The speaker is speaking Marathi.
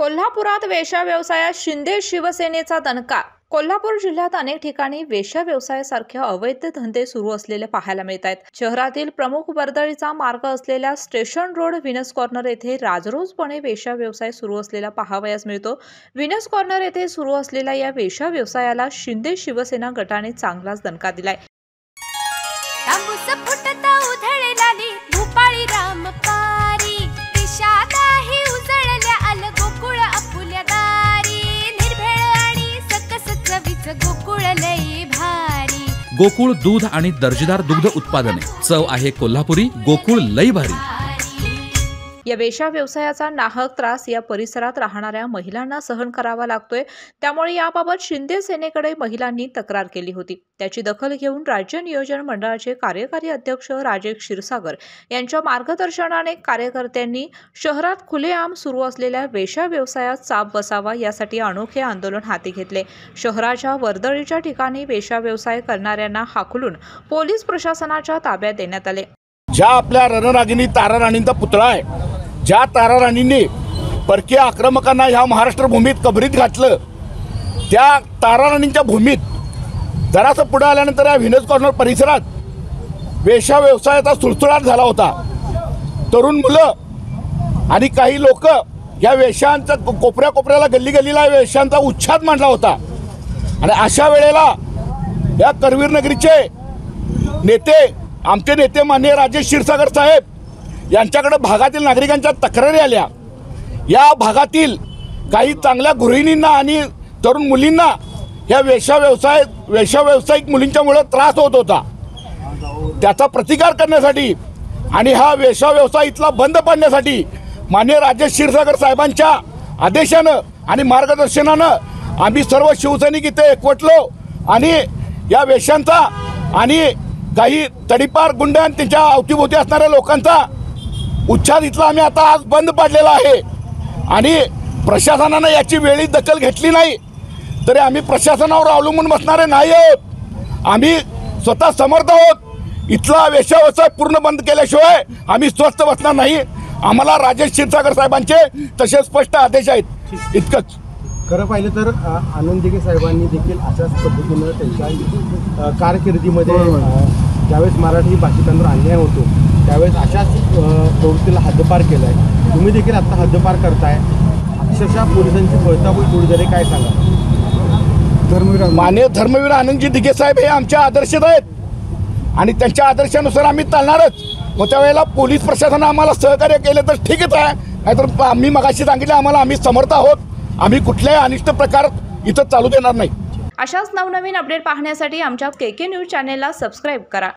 कोल्हापुरात वेश्या व्यवसायात शिंदे शिवसेनेचा दणका। कोल्हापूर जिल्ह्यात अनेक ठिकाणी वेश्या व्यवसायासारखे अवैध धंदे सुरू असलेले पाहायला मिळत आहेत। शहरातील प्रमुख वर्दळीचा मार्ग असलेल्या स्टेशन रोड व्हीनस कॉर्नर येथे राजरोसपणे वेश्या व्यवसाय सुरू असलेला पाहावयास मिळतो। व्हीनस कॉर्नर येथे सुरू असलेल्या या वेश्या व्यवसायाला शिंदे शिवसेना गटाने चांगलाच दणका दिलाय। गोकुळ दूध आणि दर्जेदार दुग्ध उत्पादने, चव आहे कोल्हापुरी, गोकुळ लई भारी। या वेश्या व्यवसायाचा नाहक त्रास या परिसरात राहणाऱ्या महिलांना सहन करावा लागतोय। त्यामुळे याबाबत शिंदे सेनेकडे महिलांनी तक्रार केली होती। त्याची दखल घेऊन राज्य नियोजन मंडळाचे कार्यकारी अध्यक्ष राजेश क्षीरसागर यांच्या मार्गदर्शनाने कार्यकर्त्यांनी शहरात खुलेआम सुरू असलेल्या वेश्या व्यवसायात चाप बसावा यासाठी अनोखे आंदोलन हाती घेतले। शहराच्या वर्दळीच्या ठिकाणी वेश्या व्यवसाय करणाऱ्यांना हाकलून पोलीस प्रशासनाच्या ताब्यात देण्यात आले। ज्या आपल्या रणरागिणी तारा राणींचा पुतळा आहे, ज्या तारा राणींनी परकीय आक्रमकांना ह्या महाराष्ट्र भूमीत कबरीत घातलं, त्या तारा राणींच्या भूमीत जरासं पुढे आल्यानंतर या व्हीनस कॉर्नर परिसरात वेश्या व्यवसायाचा सुळसुळाट झाला होता। तरुण मुलं आणि काही लोक या वेश्यांचा कोपऱ्या कोपऱ्याला गल्ली गल्लीला वेश्यांचा उच्छाद मांडला होता। आणि अशा वेळेला या करवीर नगरीचे नेते, आमचे नेते माननीय राजेश क्षीरसागर साहेब यांच्याकडे भागातील नागरिकांच्या तक्रारी आल्या। या भागातील काही चांगल्या गृहिणींना आणि तरुण मुलींना या वेश्या व्यावसायिक मुलींच्यामुळे त्रास होत होता। त्याचा प्रतिकार करण्यासाठी आणि हा वेश्या व्यवसाय इथला बंद पाडण्यासाठी माननीय राजेश क्षीरसागर साहेबांच्या आदेशानं आणि मार्गदर्शनानं आम्ही सर्व शिवसैनिक इथे एकवटलो आणि या वेश्यांचा आणि काही तडीपार गुंड आणि त्यांच्या अवतीभोवती असणाऱ्या लोकांचा उच्छाद इथला आम्ही आता आज बंद पाडलेला आहे। आणि प्रशासनानं याची वेळी दखल घेतली नाही तरी आम्ही प्रशासनावर अवलंबून बसणारे नाही आहोत। आम्ही स्वतः समर्थ आहोत। इथला वेश्या व्यवसाय पूर्ण बंद केल्याशिवाय आम्ही स्वस्थ बसणार नाही। आम्हाला राजेश क्षीरसागर साहेबांचे तसे स्पष्ट आदेश आहेत। इतकंच खरं पाहिलं तर आनंद दिघे साहेबांनी देखील अशाच पद्धतीनं त्यांच्या कारकिर्दीमध्ये ज्यावेळेस मराठी भाषिकांवर अन्याय होतो त्यावेळेस अशाच प्रवृत्तीला हद्दपार केला आहे। तुम्ही देखील आता हद्दपार करताय, अक्षरशः पोलिसांची बळताबोळ सुरू झाली, काय सांगा? माननीय धर्मवीर आनंदजी दिघे साहेब हे आमच्या आदर्श आहेत आणि त्यांच्या आदर्शानुसार आम्ही चालणारच। मग त्यावेळेला पोलीस प्रशासनानं आम्हाला सहकार्य केलं तर ठीकच आहे, नाहीतर आम्ही मगाशी सांगितलं आम्ही समर्थ आहोत। आम्ही कुठल्याही अनिष्ट प्रकार इथं चालू देणार नाही। अशाच नवनवीन अपडेट पाहण्यासाठी आमच्या KK न्यूज चॅनेलला सबस्क्राईब करा।